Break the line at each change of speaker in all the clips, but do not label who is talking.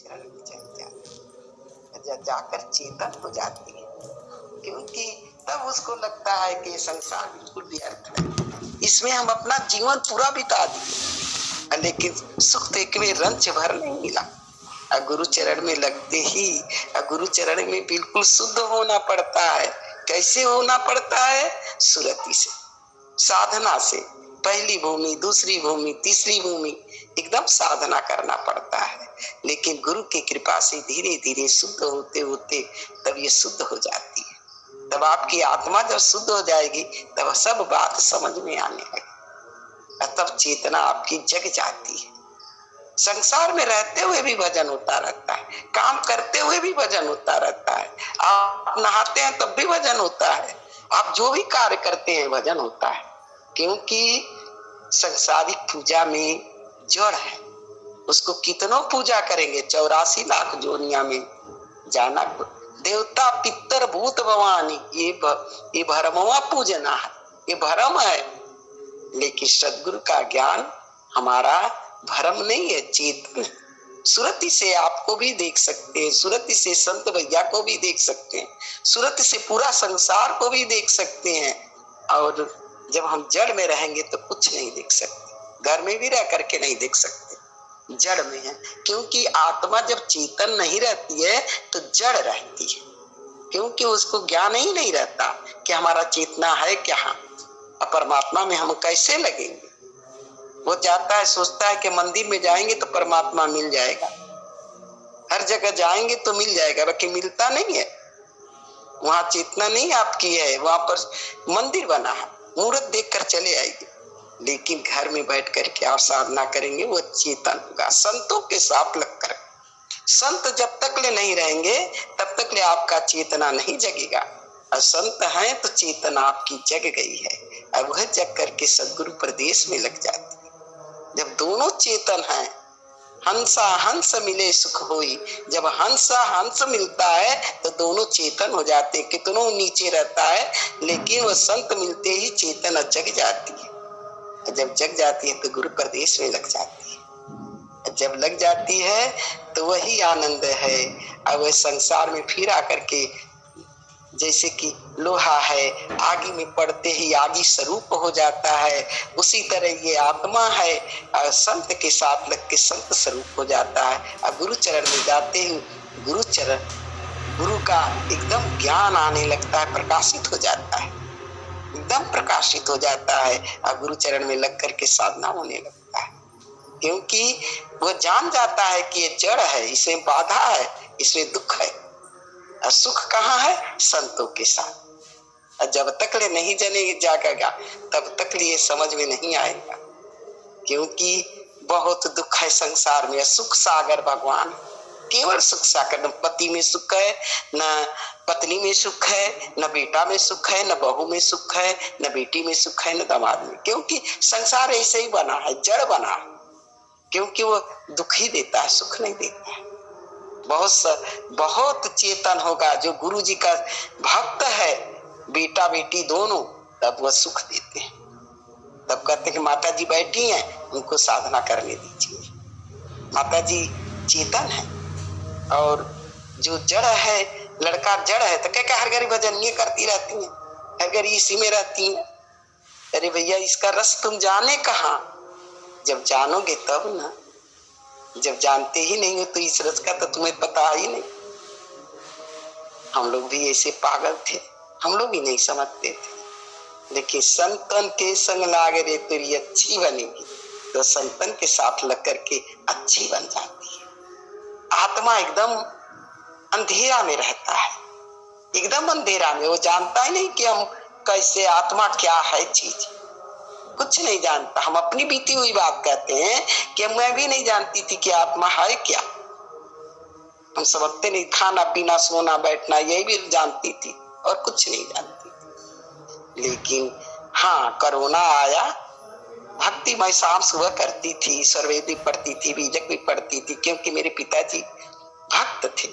चरण में चली जाती है, जब जाकर चेतन हो जाती है। क्योंकि तब उसको लगता है कि संसार बिल्कुल व्यर्थ है, इसमें हम अपना जीवन पूरा बिता दिए, लेकिन सुख तो एक में रंच भर नहीं मिला। गुरु चरण में लगते ही गुरु चरण में बिल्कुल शुद्ध होना पड़ता है। कैसे होना पड़ता है? सुरति से, साधना से। पहली भूमि, दूसरी भूमि, तीसरी भूमि, एकदम साधना करना पड़ता है। लेकिन गुरु की कृपा से धीरे धीरे शुद्ध होते होते तब ये शुद्ध हो जाती है। तब आपकी आत्मा जब शुद्ध हो जाएगी तब सब बात समझ में आने लगी, तब चेतना आपकी जग जाती है। संसार में रहते हुए भी भजन होता रहता है, काम करते हुए भी भजन होता रहता है, आप नहाते हैं तब भी भजन होता है, आप जो भी कार्य करते हैं भजन होता है। क्योंकि संसारिक पूजा में जड़ है, उसको कितनों पूजा करेंगे, 84 लाख जोनिया में जाना। देवता पितर भूत भवानी, ये भरमवा पूजना है, ये भरम है। लेकिन सदगुरु का ज्ञान हमारा भरम नहीं है, चेतन। सुरति से आपको भी देख सकते हैं, सुरति से संत भैया को भी देख सकते हैं, सुरति से पूरा संसार को भी देख सकते हैं। और जब हम जड़ में रहेंगे तो कुछ नहीं देख सकते, घर में भी रह करके नहीं देख सकते, जड़ में है। क्योंकि आत्मा जब चेतन नहीं रहती है तो जड़ रहती है, क्योंकि उसको ज्ञान ही नहीं रहता कि हमारा चेतना है क्या, परमात्मा में हम कैसे लगेंगे। वो जाता है, सोचता है कि मंदिर में जाएंगे तो परमात्मा मिल जाएगा, हर जगह जाएंगे तो मिल जाएगा, बाकी मिलता नहीं है। वहां चेतना नहीं आपकी है, वहां पर मंदिर बना है, मूर्त देखकर चले आएंगे। लेकिन घर में बैठ करके आप साधना करेंगे, वो चेतन होगा, संतों के साथ लगकर। संत जब तक ले नहीं रहेंगे तब तक ले आपका चेतना नहीं जगेगा, और संत है तो चेतना आपकी जग गई है, और वह जग करके सदगुरु प्रदेश में लग जाती है। जब दोनों चेतन हैं, हंसा हंस मिले सुख होई, जब हंसा हंस मिलता है तो दोनों चेतन हो जाते हैं। कितनों नीचे रहता है, लेकिन वह संत मिलते ही चेतना जग जाती है। जब जग जाती है तो गुरु प्रदेश में लग जाती है। जब लग जाती है तो वही आनंद है। अब वह संसार में फिर आकर के, जैसे कि लोहा है, आगी में पड़ते ही आगी स्वरूप हो जाता है, उसी तरह ये आत्मा है, और संत के साथ लग के संत स्वरूप हो जाता है। और गुरु चरण में जाते ही गुरु का एकदम ज्ञान आने लगता है, प्रकाशित हो जाता है, एकदम प्रकाशित हो जाता है, और गुरु चरण में लग करके साधना होने लगता है। क्योंकि वो जान जाता है कि ये जड़ है, इसमें बाधा है, इसमें दुख है, और सुख कहाँ है? संतों के साथ। और जब तक ले नहीं जागेगा तब तक ले समझ में नहीं आएगा। क्योंकि बहुत दुख है संसार में, सुख सागर भगवान, केवल सुख सागर। न पति में सुख है, न पत्नी में सुख है, न बेटा में सुख है, न बहू में सुख है, न बेटी में सुख है, न दामाद में। क्योंकि संसार ऐसे ही बना है, जड़ बना है। क्योंकि वो दुख ही देता है, सुख नहीं देता है। बहुत चेतन होगा जो गुरु जी का भक्त है, बेटा बेटी दोनों, तब वह सुख देते हैं। तब कहते हैं कि माता जी बैठी हैं, उनको साधना करने दीजिए। माता जी चेतन है, और जो जड़ है, लड़का जड़ है, तो क्या हर घड़ी भजन ये करती रहती है, हर घड़ी इसी में रहती है। अरे भैया, इसका रस तुम जाने कहाँ? जब जानोगे तब ना, जब जानते ही नहीं हो तो इस रस का तो तुम्हें पता ही नहीं। हम लोग भी ऐसे पागल थे, हम लोग भी नहीं समझते थे। लेकिन संतन के संग लाग रे तेरी अच्छी बनेगी, तो संतन के साथ लग करके अच्छी बन जाती है। आत्मा एकदम अंधेरा में रहता है, एकदम अंधेरा में। वो जानता ही नहीं कि हम कैसे, आत्मा क्या है चीज, कुछ नहीं जानता। हम अपनी बीती हुई बात कहते हैं कि मैं भी नहीं जानती थी कि आत्मा है क्या। हम समझते नहीं, खाना पीना सोना बैठना यही भी जानती थी, और कुछ नहीं जानती थी। लेकिन हाँ, कोरोना आया, भक्ति मैं शाम सुबह करती थी, सर्वेद भी पढ़ती थी, बीजक भी पढ़ती थी। क्योंकि मेरे पिताजी भक्त थे,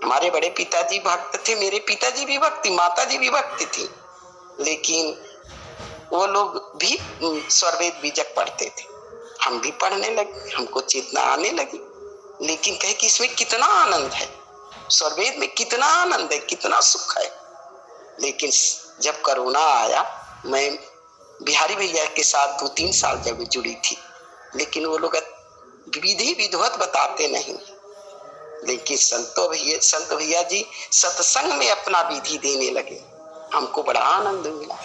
हमारे बड़े पिताजी भक्त थे, मेरे पिताजी भी भक्ति, माता जी भी भक्ति थी। लेकिन वो लोग भी सर्वेद बीजक पढ़ते थे, हम भी पढ़ने लगे, हमको चेतना आने लगी। लेकिन कहे कि इसमें कितना आनंद है, स्वरवेद में कितना आनंद है, कितना सुख है। लेकिन जब कोरोना आया, मैं बिहारी भैया के साथ 2-3 साल जब जुड़ी थी, लेकिन वो लोग विधि विधवत बताते नहीं। लेकिन संत भैया जी सत्संग में अपना विधि देने लगे, हमको बड़ा आनंद मिला,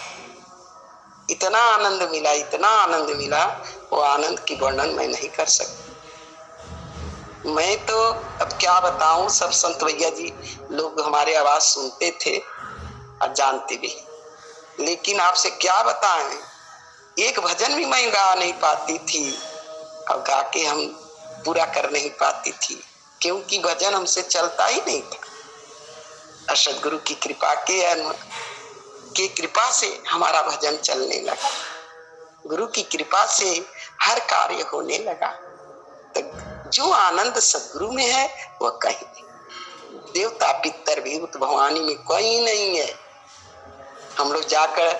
इतना आनंद मिला, इतना आनंद मिला, वो आनंद की वर्णन मैं नहीं कर सकता। मैं तो अब क्या बताऊं, सब संत भैया जी लोग हमारे आवाज सुनते थे और जानते भी, लेकिन आपसे क्या बताएं, एक भजन भी मैं गा नहीं पाती थी और गा के हम पूरा कर नहीं पाती थी, क्योंकि भजन हमसे चलता ही नहीं था। सद्गुरु की कृपा के कृपा से हमारा भजन चलने लगा, गुरु की कृपा से हर कार्य होने लगा। तो जो आनंद सद्गुरु में है वह कहीं नहीं, देवता पितर भूत भवानी में कोई नहीं है। हम लोग जाकर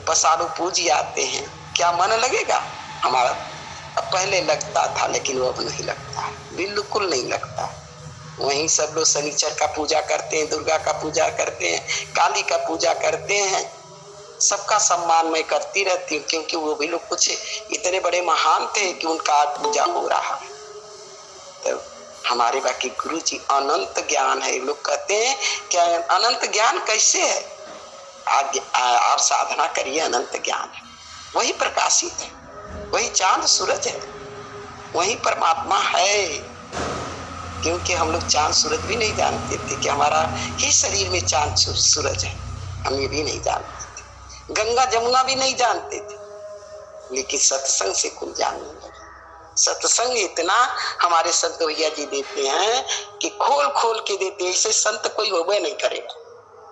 पसारो पूजी आते हैं, क्या मन लगेगा हमारा? अब पहले लगता था, लेकिन वो अब नहीं लगता, बिल्कुल नहीं लगता। वहीं सब लोग शनिचर का पूजा करते हैं, दुर्गा का पूजा करते हैं, काली का पूजा करते हैं। सबका सम्मान मैं करती रहती हूँ, क्योंकि वो भी लोग कुछ इतने बड़े महान थे कि उनका आज पूजा हो रहा है। तो हमारे बाकी गुरु जी अनंत ज्ञान है। लोग कहते हैं क्या अनंत ज्ञान कैसे है? आप साधना करिए, अनंत ज्ञान है, वही प्रकाशित है, वही चांद सूरज है, वही परमात्मा है। क्योंकि हम लोग चांद सूरज भी नहीं जानते थे कि हमारा ही शरीर में चांद सूरज है, हम ये भी नहीं जानते थे, गंगा जमुना भी नहीं जानते थे, लेकिन सत्संग से कुल जानने लगे। सत्संग इतना हमारे संत भैया जी देते हैं कि खोल खोल के देते हैं, ऐसे संत कोई होबे नहीं करेगा।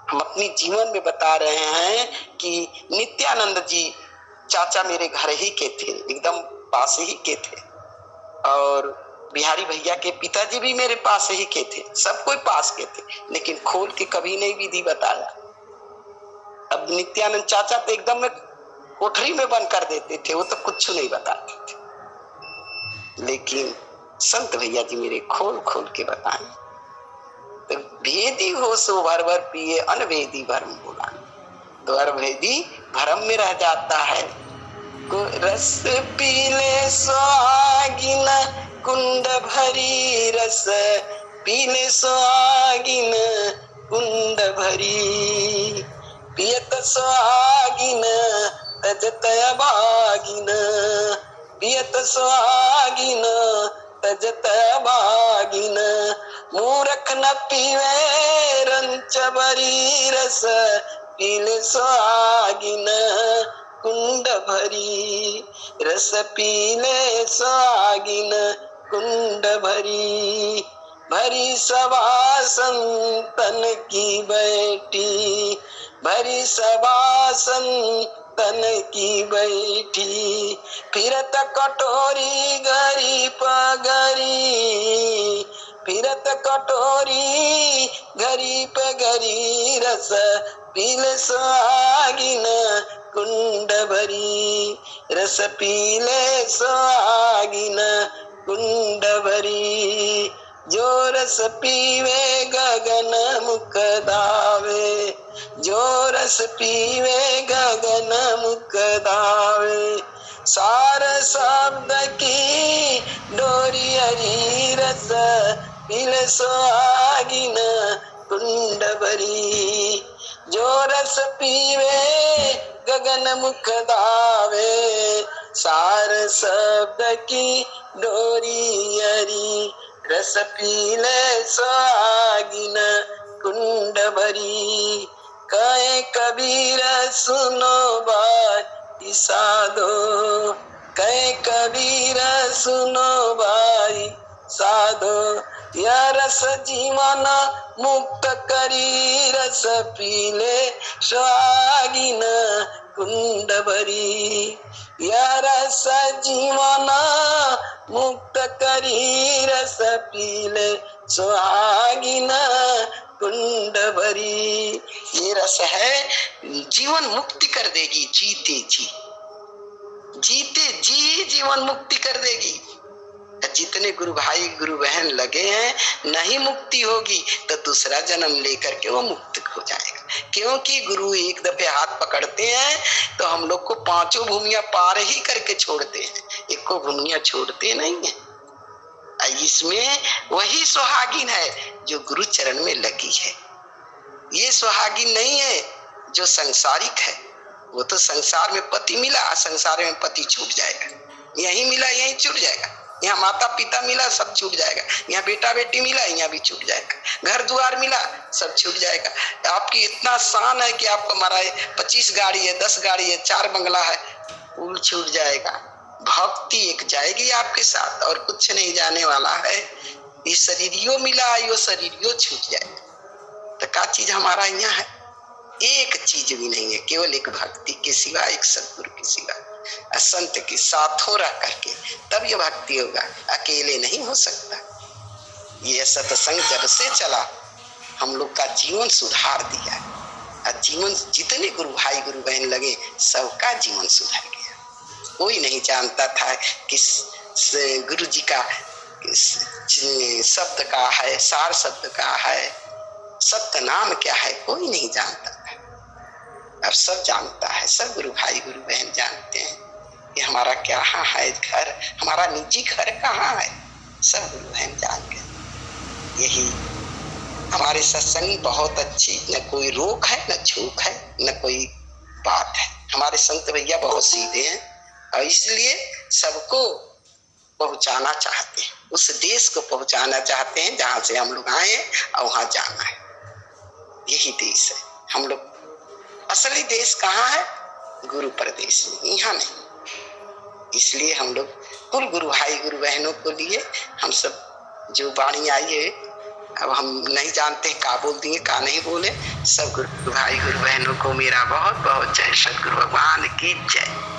हम अपनी जीवन में बता रहे हैं कि नित्यानंद जी चाचा मेरे घर ही के थे, एकदम पास ही के थे, और बिहारी भैया के पिताजी भी मेरे पास ही के थे, सब कोई पास के थे, लेकिन खोल के कभी नहीं विधि बताया। अब नित्यानंद चाचा तो एकदम में कोठरी में बंद कर देते थे, वो तो कुछ नहीं बताते थे, लेकिन संत भैया जी मेरे खोल खोल के बताए। तो भेदी हो सो भर भर पिए, अनभेदी भरम बोला। द्वार भेदी भरम में रह जाता है। रस पीले सुहागिन कुंड भरी, रस पीले सुहागिन कुंड भरी, पियत सुहागिन तजत अभागिन, पियत सुहागिन तजत अभागिन, मूर्ख न पीवे रंच भरी, रस पीले सुहागिन कुंड भरी, रस पीले सुहागिन कुंड भरी, भरी सभा संतन की बैठी, भरी सभा संतन की बैठी, फिरत कटोरी गरी पगरी, फिरत कटोरी गरी पगरी, रस पीले सुहागिन कुंड भरी, रस पीले सुहागिन कुंड भरी, जो रस पीवे गगन मुख दावे, जो रस पीवे गगन मुख दावे, सार शब्द की डोरी हरी, रस पीले सुहागिन कुंड भरी, जो रस पीवे गगन मुख दावे, सार शब्द की डोरी हरी, रस पीले सुहागिन कुंड भरी। कहे कबीर सुनो भाई साधो, कहे कबीर सुनो भाई साधो, यह रस जीवन मुक्त करी, रस पीले सुहागिन कुंड भरी, यह रस जीवन मुक्त करी, रस पीले सुहागिन कुंड भरी। ये रस है, जीवन मुक्ति कर देगी, जीते जी, जीते जी जीवन मुक्ति कर देगी। जितने गुरु भाई गुरु बहन लगे हैं, नहीं मुक्ति होगी तो दूसरा जन्म लेकर के वो मुक्त हो जाएगा। क्योंकि गुरु एक दफे हाथ पकड़ते हैं तो हम लोग को पांचों भूमियां पार ही करके छोड़ते हैं, एक को भूमियां छोड़ते नहीं है। इसमें वही सुहागिन है जो गुरु चरण में लगी है। ये सुहागिन नहीं है जो संसारिक है। वो तो संसार में पति मिला, संसार में पति छूट जाएगा, यही मिला यही छूट जाएगा, यहाँ माता पिता मिला सब छूट जाएगा, यहाँ बेटा बेटी मिला यहाँ भी छूट जाएगा, घर द्वार मिला सब छूट जाएगा। आपकी इतना शान है कि आपको हमारा 25 गाड़ी है, 10 गाड़ी है, 4 बंगला है, वो छूट जाएगा। भक्ति एक जाएगी आपके साथ और कुछ नहीं जाने वाला है। ये शरीरियो मिला, ये शरीरियो छूट जाएगा। तो क्या चीज हमारा यहाँ है? एक चीज भी नहीं है, केवल एक भक्ति के सिवा, एक सदगुरु के सिवा, संत के साथों रह करके तब ये भक्ति होगा, अकेले नहीं हो सकता। ये सत्संग जब से चला हम लोग का जीवन सुधार दिया, और जीवन जितने गुरु भाई गुरु बहन लगे सबका जीवन सुधार गया। कोई नहीं जानता था कि गुरु जी का शब्द का है, सार शब्द का है, सत्य नाम क्या है, कोई नहीं जानता था। अब सब जानता है, सब गुरु भाई गुरु बहन जानते हैं कि हमारा क्या है घर, हमारा निजी घर कहाँ है, सब गुरु बहन जान गए। यही हमारे सत्संग बहुत अच्छी, न कोई रोक है न झूक है न कोई बात है। हमारे संत भैया बहुत सीधे हैं और इसलिए सबको पहुंचाना चाहते हैं, उस देश को पहुंचाना चाहते हैं जहां से हम लोग आए और वहां जाना है। यही देश है हम लोग। असली देश कहाँ है? गुरु प्रदेश में, यहाँ नहीं। इसलिए हम लोग कुल गुरु भाई गुरु बहनों को लिए हम सब जो वाणी आई है, अब हम नहीं जानते का बोल दिए का नहीं बोले। सब गुरु भाई गुरु बहनों को मेरा बहुत बहुत जय। सतगुरु भगवान की जय।